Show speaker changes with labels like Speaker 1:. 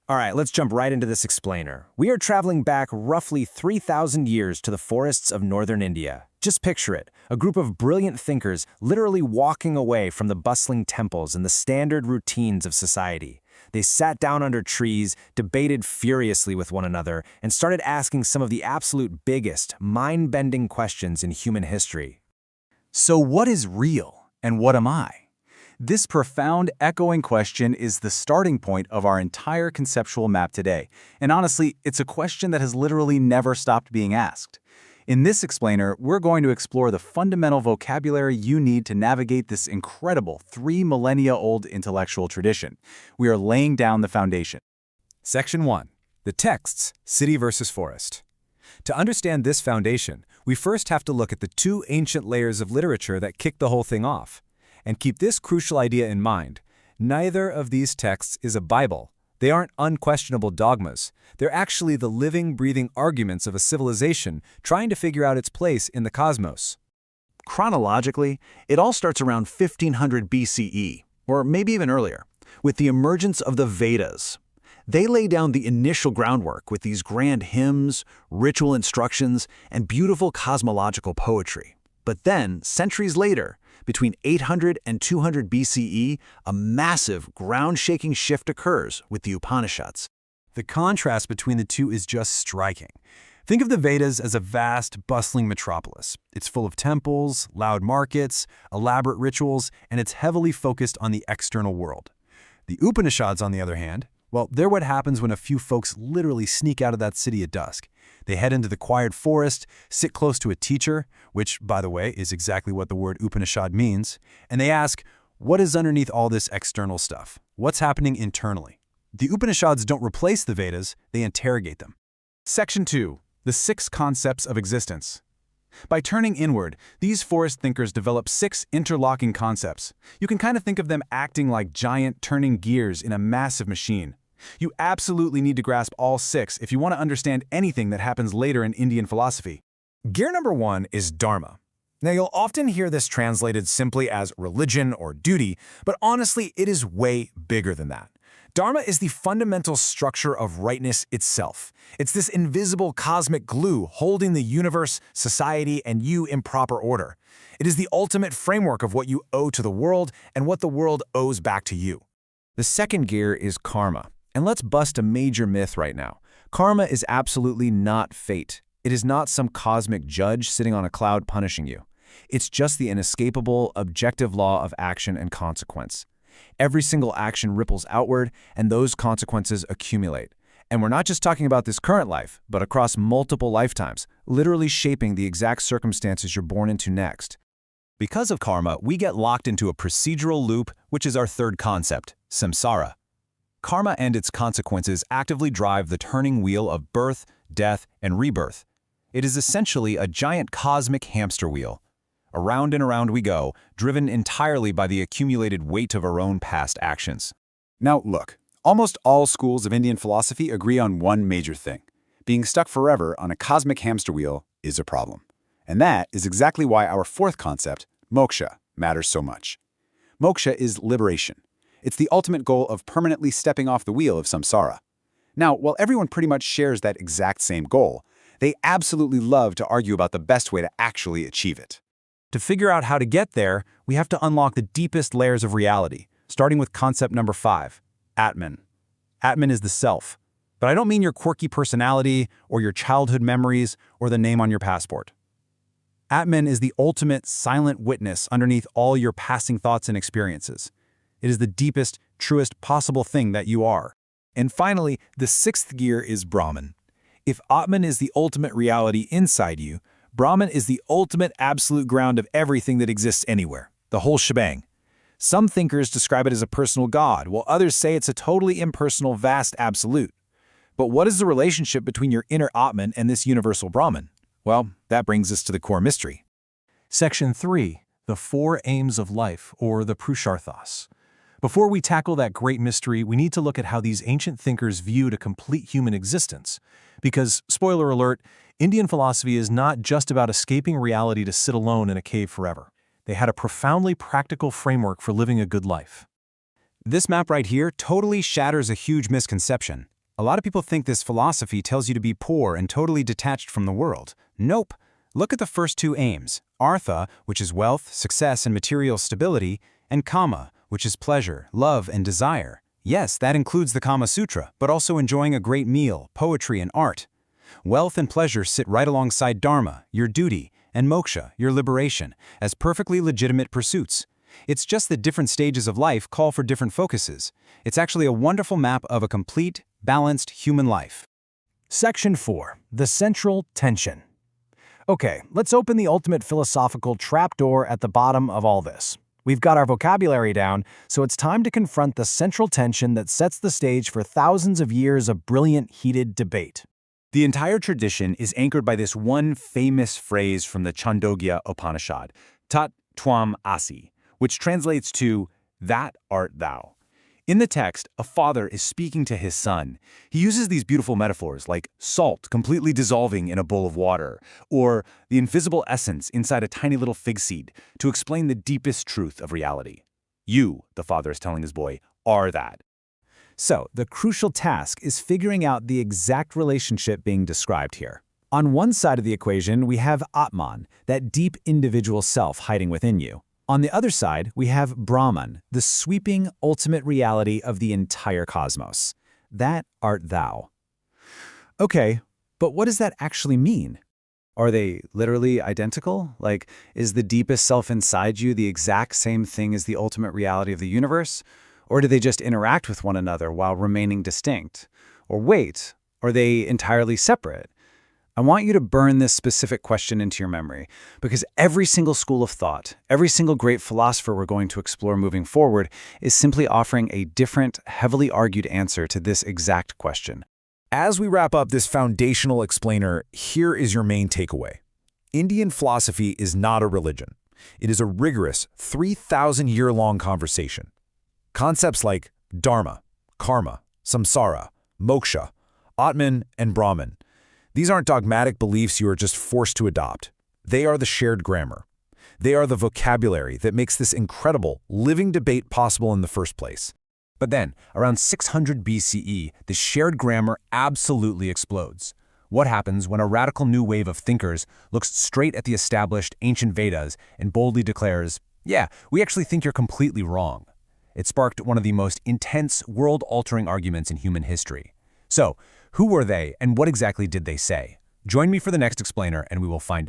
Speaker 1: All right, let's jump right into this explainer. We are traveling back roughly 3,000 years to the forests of northern India. Just picture it, a group of brilliant thinkers literally walking away from the bustling temples and the standard routines of society. They sat down under trees, debated furiously with one another, and started asking some of the absolute biggest, mind-bending questions in human history.
Speaker 2: So what is real, and what am I? This profound, echoing question is the starting point of our entire conceptual map today. And honestly, it's a question that has literally never stopped being asked. In this explainer, we're going to explore the fundamental vocabulary you need to navigate this incredible 3 millennia-old intellectual tradition. We are laying down the foundation.
Speaker 3: Section 1. The texts, city versus forest. To understand this foundation, we first have to look at the 2 ancient layers of literature that kick the whole thing off. And keep this crucial idea in mind. Neither of these texts is a Bible. They aren't unquestionable dogmas. They're actually the living, breathing arguments of a civilization trying to figure out its place in the cosmos.
Speaker 4: Chronologically, it all starts around 1500 BCE, or maybe even earlier, with the emergence of the Vedas. They lay down the initial groundwork with these grand hymns, ritual instructions, and beautiful cosmological poetry. But then, centuries later, between 800 and 200 BCE, a massive, ground-shaking shift occurs with the Upanishads.
Speaker 3: The contrast between the two is just striking. Think of the Vedas as a vast, bustling metropolis. It's full of temples, loud markets, elaborate rituals, and it's heavily focused on the external world. The Upanishads, on the other hand, well, they're what happens when a few folks literally sneak out of that city at dusk. They head into the quiet forest, sit close to a teacher, which, by the way, is exactly what the word Upanishad means, and they ask, what is underneath all this external stuff? What's happening internally? The Upanishads don't replace the Vedas, they interrogate them.
Speaker 2: Section 2. The 6 concepts of existence. By turning inward, these forest thinkers develop 6 interlocking concepts. You can kind of think of them acting like giant turning gears in a massive machine. You absolutely need to grasp all 6 if you want to understand anything that happens later in Indian philosophy.
Speaker 1: Gear number 1 is Dharma. Now, you'll often hear this translated simply as religion or duty, but honestly, it is way bigger than that. Dharma is the fundamental structure of rightness itself. It's this invisible cosmic glue holding the universe, society, and you in proper order. It is the ultimate framework of what you owe to the world and what the world owes back to you. The second gear is karma. And let's bust a major myth right now. Karma is absolutely not fate. It is not some cosmic judge sitting on a cloud punishing you. It's just the inescapable, objective law of action and consequence. Every single action ripples outward, and those consequences accumulate. And we're not just talking about this current life, but across multiple lifetimes, literally shaping the exact circumstances you're born into next. Because of karma, we get locked into a procedural loop, which is our third concept, samsara. Karma and its consequences actively drive the turning wheel of birth, death, and rebirth. It is essentially a giant cosmic hamster wheel. Around and around we go, driven entirely by the accumulated weight of our own past actions.
Speaker 5: Now look, almost all schools of Indian philosophy agree on one major thing. Being stuck forever on a cosmic hamster wheel is a problem. And that is exactly why our 4th concept, moksha, matters so much. Moksha is liberation. It's the ultimate goal of permanently stepping off the wheel of samsara. Now, while everyone pretty much shares that exact same goal, they absolutely love to argue about the best way to actually achieve it.
Speaker 1: To figure out how to get there, we have to unlock the deepest layers of reality, starting with concept number 5, Atman. Atman is the self. But I don't mean your quirky personality or your childhood memories or the name on your passport. Atman is the ultimate silent witness underneath all your passing thoughts and experiences. It is the deepest, truest possible thing that you are. And finally, the 6th gear is Brahman. If Atman is the ultimate reality inside you, Brahman is the ultimate absolute ground of everything that exists anywhere, the whole shebang. Some thinkers describe it as a personal god, while others say it's a totally impersonal, vast absolute. But what is the relationship between your inner Atman and this universal Brahman? Well, that brings us to the core mystery.
Speaker 6: Section 3. The 4 aims of life, or the Purusharthas. Before we tackle that great mystery, we need to look at how these ancient thinkers viewed a complete human existence. Because, spoiler alert, Indian philosophy is not just about escaping reality to sit alone in a cave forever. They had a profoundly practical framework for living a good life.
Speaker 1: This map right here totally shatters a huge misconception.
Speaker 2: A lot of people think this philosophy tells you to be poor and totally detached from the world. Nope. Look at the first two aims, artha, which is wealth, success, and material stability, and kama, which is pleasure, love, and desire. Yes, that includes the Kama Sutra, but also enjoying a great meal, poetry, and art. Wealth and pleasure sit right alongside Dharma, your duty, and Moksha, your liberation, as perfectly legitimate pursuits. It's just that different stages of life call for different focuses. It's actually a wonderful map of a complete, balanced human life.
Speaker 1: Section 4. The Central Tension. Okay, let's open the ultimate philosophical trapdoor at the bottom of all this. We've got our vocabulary down, so it's time to confront the central tension that sets the stage for thousands of years of brilliant, heated debate.
Speaker 2: The entire tradition is anchored by this one famous phrase from the Chandogya Upanishad, tat tvam asi, which translates to, that art thou. In the text, a father is speaking to his son. He uses these beautiful metaphors like salt completely dissolving in a bowl of water, or the invisible essence inside a tiny little fig seed to explain the deepest truth of reality. You, the father is telling his boy, are that.
Speaker 1: So, the crucial task is figuring out the exact relationship being described here. On one side of the equation, we have Atman, that deep individual self hiding within you. On the other side, we have Brahman, the sweeping, ultimate reality of the entire cosmos. That art thou. Okay, but what does that actually mean?
Speaker 2: Are they literally identical? Like, is the deepest self inside you the exact same thing as the ultimate reality of the universe? Or do they just interact with one another while remaining distinct? Or wait, are they entirely separate? I want you to burn this specific question into your memory, because every single school of thought, every single great philosopher we're going to explore moving forward is simply offering a different, heavily argued answer to this exact question.
Speaker 1: As we wrap up this foundational explainer, here is your main takeaway. Indian philosophy is not a religion. It is a rigorous, 3,000-year-long conversation. Concepts like Dharma, karma, samsara, moksha, Atman and Brahman. These aren't dogmatic beliefs you are just forced to adopt. They are the shared grammar. They are the vocabulary that makes this incredible, living debate possible in the first place.
Speaker 2: But then, around 600 BCE, the shared grammar absolutely explodes. What happens when a radical new wave of thinkers looks straight at the established ancient Vedas and boldly declares, yeah, we actually think you're completely wrong? It sparked one of the most intense, world-altering arguments in human history. So, who were they and what exactly did they say? Join me for the next explainer and we will find out.